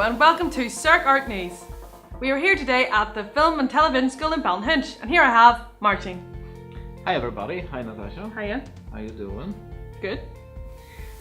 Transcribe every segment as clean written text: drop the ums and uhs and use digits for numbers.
and welcome to Serc Art News. We are here today at the Film and Television School in Ballinhinch, and here I have Martin. Hi everybody, hi Natasha. Hiya. How you doing? Good.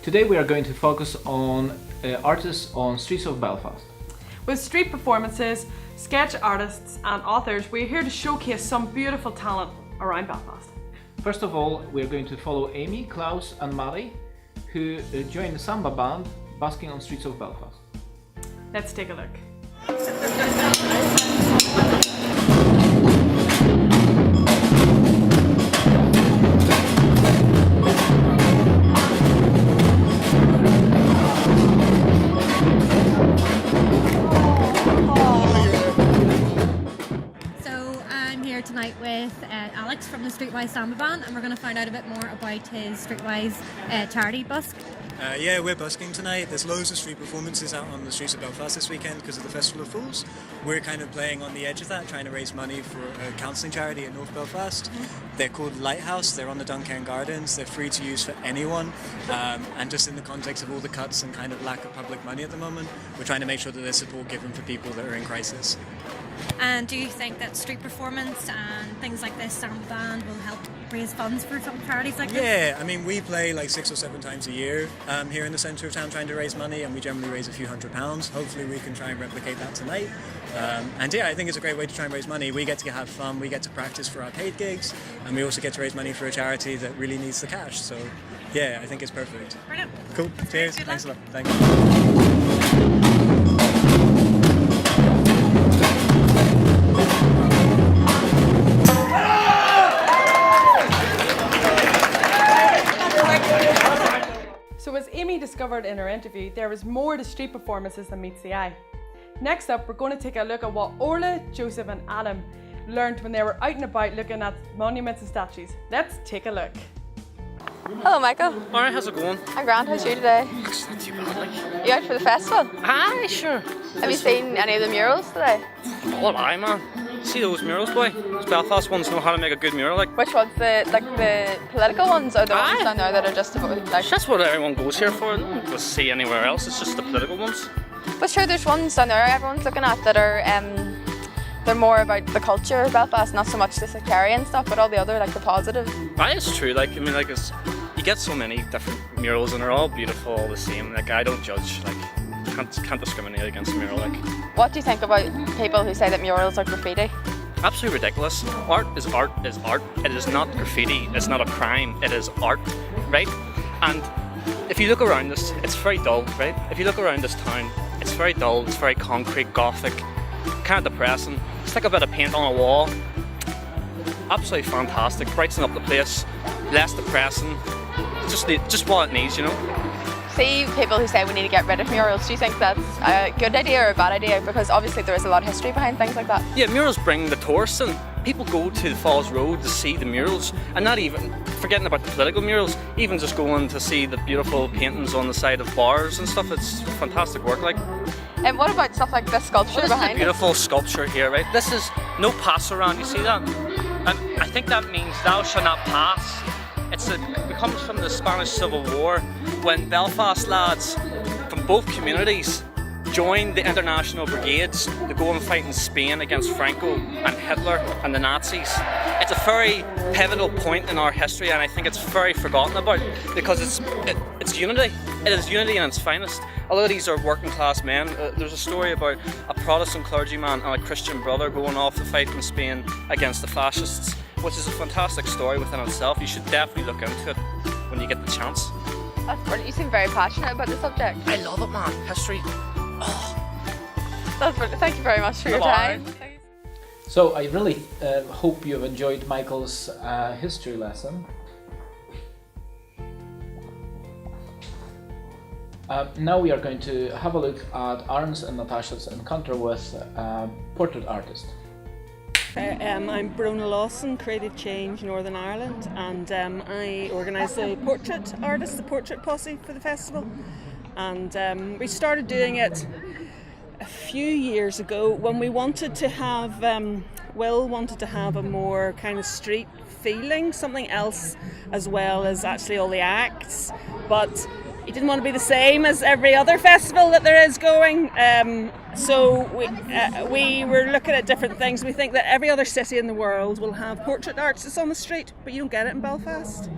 Today we are going to focus on artists on streets of Belfast. With street performances, sketch artists and authors, we are here to showcase some beautiful talent around Belfast. First of all, we are going to follow Amy, Klaus and Maddie, who joined the samba band busking on streets of Belfast. Let's take a look. Tonight with Alex from the Streetwise Samba Band, and we're going to find out a bit more about his Streetwise charity busk. Yeah, we're busking tonight. There's loads of street performances out on the streets of Belfast this weekend because of the Festival of Fools. We're kind of playing on the edge of that, trying to raise money for a counselling charity in North Belfast. They're called Lighthouse. They're on the Duncairn Gardens. They're free to use for anyone. And just in the context of all the cuts and kind of lack of public money at the moment, we're trying to make sure that there's support given for people that are in crisis. And do you think that street performance and things like this Samba Band will help raise funds for some charities like this? Yeah, I mean, we play like 6 or 7 times a year here in the centre of town trying to raise money, and we generally raise a few £100. Hopefully we can try and replicate that tonight. And yeah, I think it's a great way to try and raise money. We get to have fun, we get to practice for our paid gigs, and we also get to raise money for a charity that really needs the cash. So yeah, I think it's perfect. Brilliant. Cool, cheers, thanks a lot. Thanks. So as Amy discovered in her interview, there is more to street performances than meets the eye. Next up, we're going to take a look at what Orla, Joseph and Adam learned when they were out and about looking at monuments and statues. Let's take a look. Hello Michael. Alright, how's it going? I'm grand, how's you today? It's not too bad, like. You out for the festival? Aye, sure. Have you seen any of the murals today? Oh, aye, man. See those murals, boy? Those Belfast ones know how to make a good mural, like. Which ones? The political ones, or the ones down there that are just about, like... That's what everyone goes here for. No one goes to see anywhere else, it's just the political ones. But sure, there's ones down there everyone's looking at that are, they're more about the culture of Belfast, not so much the sectarian stuff, but all the other, like the positive. Aye, it's true, like, I mean, like, you get so many different murals and they're all beautiful, all the same. Like, I don't judge, like, can't discriminate against a mural, like. What do you think about people who say that murals are graffiti? Absolutely ridiculous. Art is art is art. It is not graffiti, it's not a crime, it is art, right? And if you look around us, it's very dull, right? If you look around this town, it's very dull, it's very concrete, gothic, kind of depressing. It's like a bit of paint on a wall. Absolutely fantastic, brightens up the place, less depressing, just what it needs, you know? See people who say we need to get rid of murals, do you think that's a good idea or a bad idea? Because obviously there is a lot of history behind things like that. Yeah, murals bring the tourists in. People go to the Falls Road to see the murals, and not even forgetting about the political murals, even just going to see the beautiful paintings on the side of bars and stuff. It's fantastic work, like. And what about stuff like this sculpture behind it? Beautiful sculpture here, right? This is no pass around, you see that? And I think that means thou shalt not pass. It comes from the Spanish Civil War when Belfast lads from both communities joined the international brigades to go and fight in Spain against Franco and Hitler and the Nazis. It's a very pivotal point in our history, and I think it's very forgotten about because it's unity. It is unity in its finest. A lot of these are working class men. There's a story about a Protestant clergyman and a Christian brother going off to fight in Spain against the fascists, which is a fantastic story within itself. You should definitely look into it when you get the chance. That's brilliant. You seem very passionate about the subject. I love it, man. History. Oh. That's brilliant. Thank you very much for your time. So I really hope you've enjoyed Michael's history lesson. Now we are going to have a look at Aaron's and Natasha's encounter with portrait artist. I'm Brona Lawson, Creative Change Northern Ireland, and I organise the portrait artists, the portrait posse for the festival. And we started doing it a few years ago when we wanted to have, Will wanted to have a more kind of street feeling, something else as well as actually all the acts. But he didn't want to be the same as every other festival that there is going. So we were looking at different things. We think that every other city in the world will have portrait artists on the street, but you don't get it in Belfast.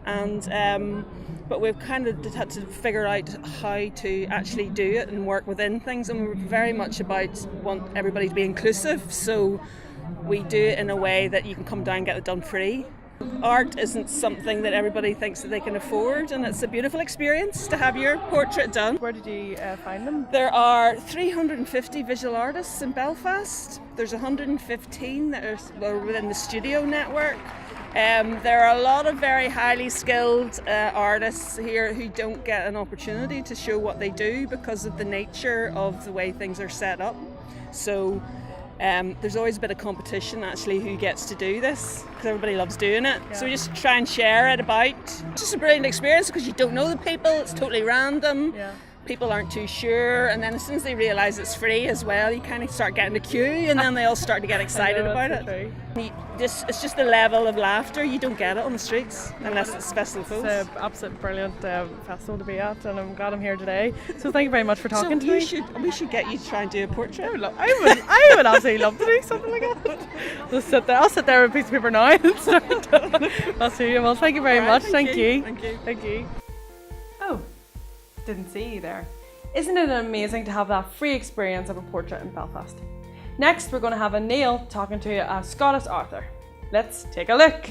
And but we've kind of had to figure out how to actually do it and work within things, and we're very much want everybody to be inclusive, so we do it in a way that you can come down and get it done free. Art isn't something that everybody thinks that they can afford, and it's a beautiful experience to have your portrait done. Where did you find them? There are 350 visual artists in Belfast. There's 115 that are within the studio network. There are a lot of very highly skilled artists here who don't get an opportunity to show what they do because of the nature of the way things are set up. So there's always a bit of competition actually who gets to do this, because everybody loves doing it. Yeah. So we just try and share it about. It's just a brilliant experience because you don't know the people, it's totally random. Yeah. People aren't too sure, and then as soon as they realise it's free as well, you kind of start getting a queue, and then they all start to get excited about it. It's just the level of laughter, you don't get it on the streets unless it's Festival of Fools. It's an absolutely brilliant festival to be at, and I'm glad I'm here today. So thank you very much for talking to me. We should get you to try and do a portrait. I would absolutely love to do something like that. Just sit there. I'll sit there with a piece of paper now and start. I'll see you. Well, thank you very much. Thank you. Oh. Didn't see you there. Isn't it amazing to have that free experience of a portrait in Belfast? Next, we're going to have a Neil talking to a Scottish author. Let's take a look.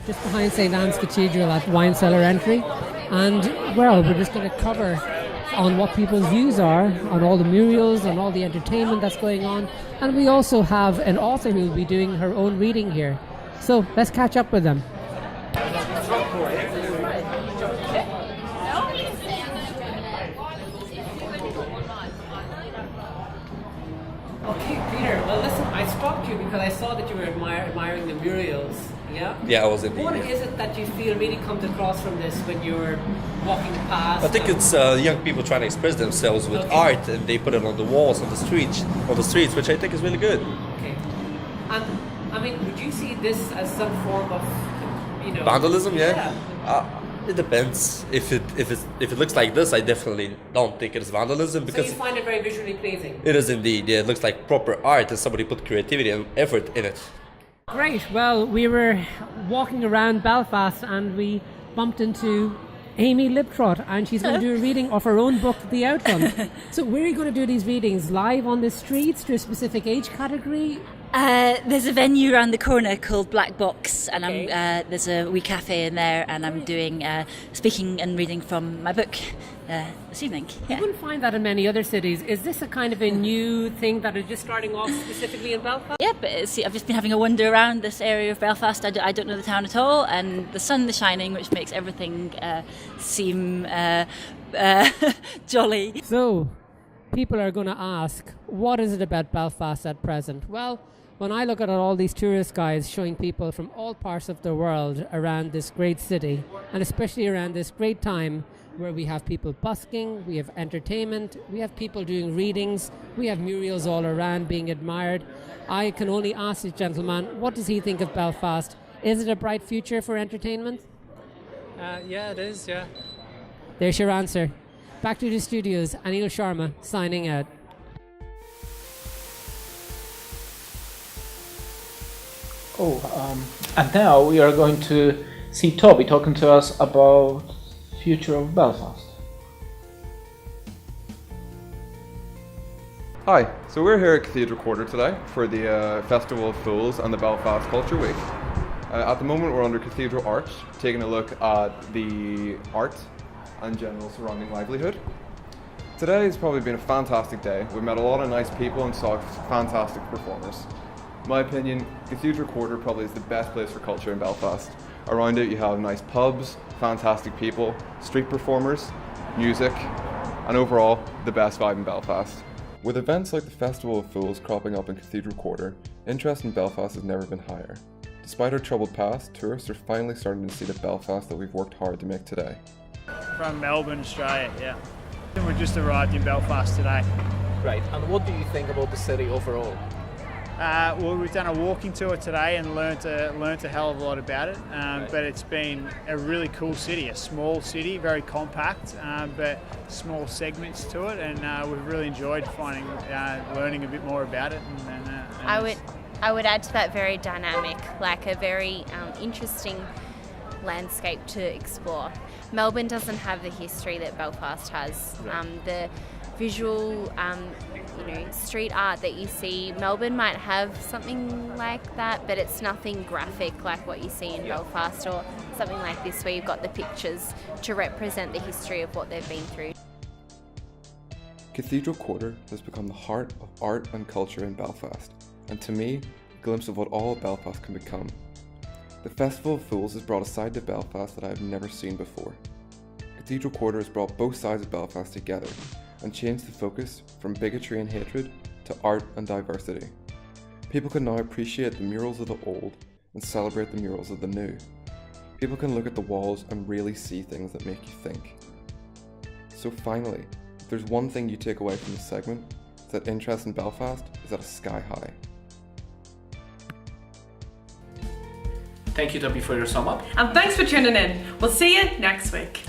Just behind St Anne's Cathedral at Wine Cellar Entry, and well, we're just going to cover on what people's views are on all the murals, on all the entertainment that's going on, and we also have an author who will be doing her own reading here. So let's catch up with them. Okay, Peter, well listen, I stopped you because I saw that you were admiring the murals, yeah? Yeah, I was indeed. What is it that you feel really comes across from this when you're walking past? I think it's young people trying to express themselves with art, and they put it on the walls, on the streets, which I think is really good. Okay. And, I mean, would you see this as some form of, vandalism, yeah? It depends. If it looks like this, I definitely don't think it is vandalism, because so you find it very visually pleasing. It is indeed. Yeah, it looks like proper art, and somebody put creativity and effort in it. Great. Well, we were walking around Belfast and we bumped into Amy Liptrot, and she's going to do a reading of her own book, The Outcome. So where are you going to do these readings? Live on the streets to a specific age category? There's a venue around the corner called Black Box, and there's a wee cafe in there, and I'm doing speaking and reading from my book this evening. Yeah. You wouldn't find that in many other cities. Is this a kind of a new thing that is just starting off specifically in Belfast? Yeah, but I've just been having a wander around this area of Belfast. I don't know the town at all, and the sun is shining, which makes everything seem jolly. So, people are going to ask, what is it about Belfast at present? Well, when I look at all these tourist guides showing people from all parts of the world around this great city, and especially around this great time where we have people busking, we have entertainment, we have people doing readings, we have murals all around being admired, I can only ask this gentleman, what does he think of Belfast? Is it a bright future for entertainment? Yeah, it is, yeah. There's your answer. Back to the studios, Anil Sharma signing out. And now we are going to see Toby talking to us about future of Belfast. Hi, so we're here at Cathedral Quarter today for the Festival of Fools and the Belfast Culture Week. At the moment we're under Cathedral Arch, taking a look at the art and general surrounding livelihood. Today has probably been a fantastic day. We've met a lot of nice people and saw fantastic performers. In my opinion, Cathedral Quarter probably is the best place for culture in Belfast. Around it you have nice pubs, fantastic people, street performers, music, and overall, the best vibe in Belfast. With events like the Festival of Fools cropping up in Cathedral Quarter, interest in Belfast has never been higher. Despite our troubled past, tourists are finally starting to see the Belfast that we've worked hard to make today. From Melbourne, Australia, yeah. We just arrived in Belfast today. Right, and what do you think about the city overall? Well, we've done a walking tour today and learnt a hell of a lot about it. But it's been a really cool city, a small city, very compact, but small segments to it, and we've really enjoyed learning a bit more about it. I would add to that, very dynamic, like a very interesting landscape to explore. Melbourne doesn't have the history that Belfast has. The visual, street art that you see, Melbourne might have something like that, but it's nothing graphic like what you see in Belfast, or something like this where you've got the pictures to represent the history of what they've been through. Cathedral Quarter has become the heart of art and culture in Belfast, and to me, a glimpse of what all of Belfast can become. The Festival of Fools has brought a side to Belfast that I have never seen before. Cathedral Quarter has brought both sides of Belfast together and changed the focus from bigotry and hatred to art and diversity. People can now appreciate the murals of the old and celebrate the murals of the new. People can look at the walls and really see things that make you think. So finally, if there's one thing you take away from this segment, it's that interest in Belfast is at a sky high. Thank you, Toby, for your sum up. And thanks for tuning in. We'll see you next week.